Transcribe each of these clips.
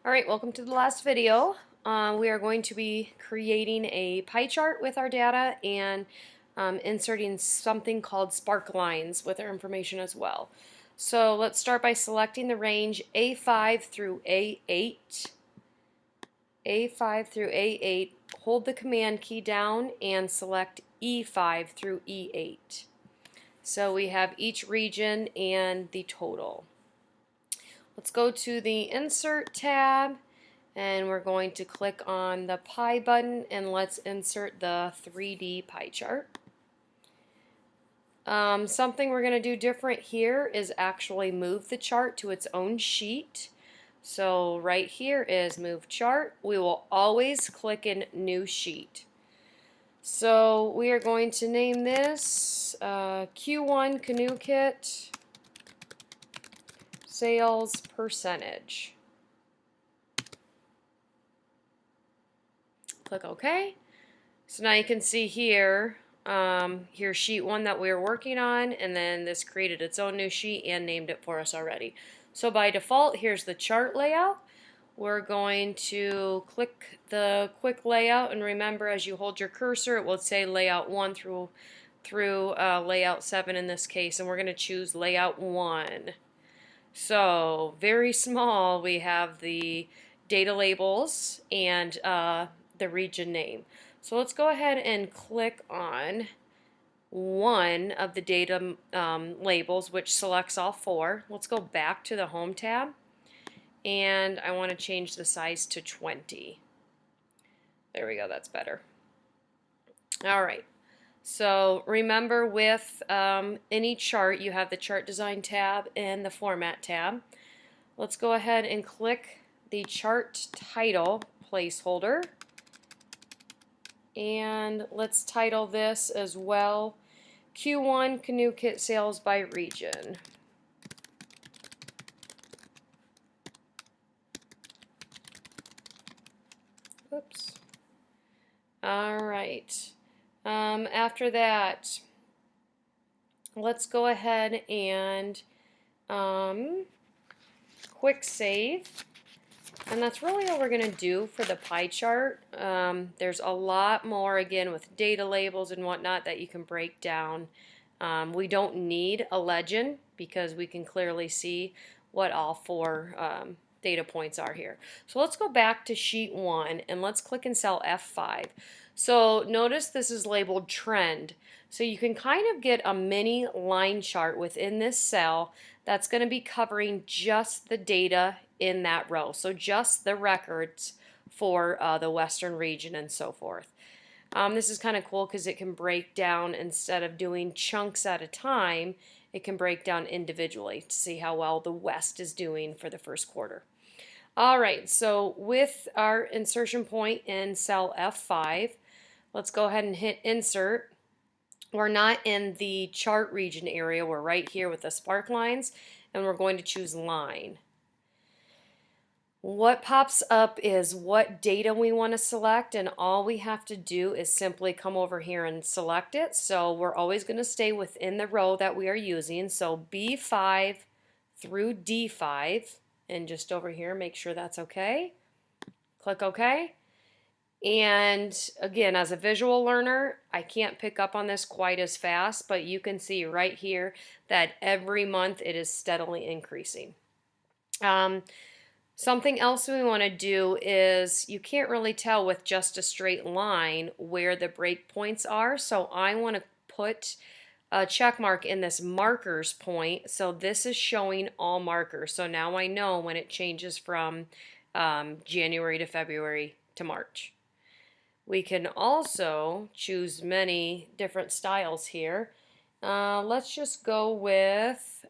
Alright, welcome to the last video. We are going to be creating a pie chart with our data and inserting something called Sparklines with our information as well. So let's start by selecting the range A5 through A8. A5 through A8, hold the command key down and select E5 through E8. So we have each region and the total. Let's go to the Insert tab and we're going to click on the pie button and let's insert the 3D pie chart. Something we're going to do different here is actually move the chart to its own sheet. So right here is Move Chart. We will always click in New Sheet. So we are going to name this Q1 Canoe Kit Sales Percentage. Click OK. So now you can see here, here's sheet 1 that we were working on, and then this created its own new sheet and named it for us already. So by default, here's the chart layout. We're going to click the quick layout, and remember, as you hold your cursor, it will say layout 1 through layout 7 in this case, and we're going to choose layout 1. So very small, we have the data labels and the region name. So let's go ahead and click on one of the data labels, which selects all 4. Let's go back to the Home tab, and I want to change the size to 20. There we go, that's better. Alright, so remember with any chart you have the Chart Design tab and the Format tab. Let's go ahead and click the chart title placeholder, and let's title this as well Q1 Canoe Kit Sales by Region. Oops. Alright. After that, let's go ahead and quick save. And that's really all we're going to do for the pie chart. There's a lot more, again, with data labels and whatnot that you can break down. We don't need a legend because we can clearly see what all 4 data points are here. So let's go back to sheet 1 and let's click in cell F5. So notice this is labeled trend. So you can kind of get a mini line chart within this cell that's going to be covering just the data in that row. So just the records for the Western region and so forth. This is kind of cool because it can break down, instead of doing chunks at a time, it can break down individually to see how well the West is doing for the first quarter. Alright, so with our insertion point in cell F5, let's go ahead and hit insert. We're not in the chart region area, we're right here with the Sparklines, and we're going to choose line. What pops up is what data we want to select, and all we have to do is simply come over here and select it. So we're always going to stay within the row that we are using. So B5 through D5, and just over here make sure that's okay. Click OK. And again, as a visual learner, I can't pick up on this quite as fast, but you can see right here that every month it is steadily increasing. Something else we want to do is, you can't really tell with just a straight line where the breakpoints are, so I want to put a check mark in this markers point. So this is showing all markers, so now I know when it changes from January to February to March. We can also choose many different styles here. Let's just go with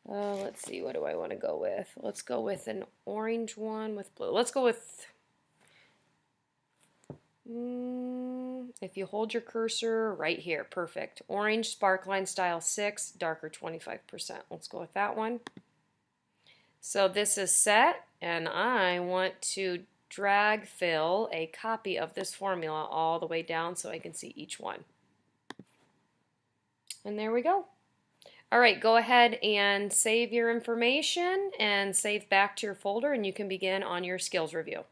let's see, what do I want to go with? Let's go with an orange one with blue. Let's go with, if you hold your cursor right here, perfect. Orange Sparkline Style 6, darker 25%. Let's go with that one. So this is set, and I want to drag fill a copy of this formula all the way down so I can see each one. And there we go. All right, go ahead and save your information and save back to your folder, and you can begin on your skills review.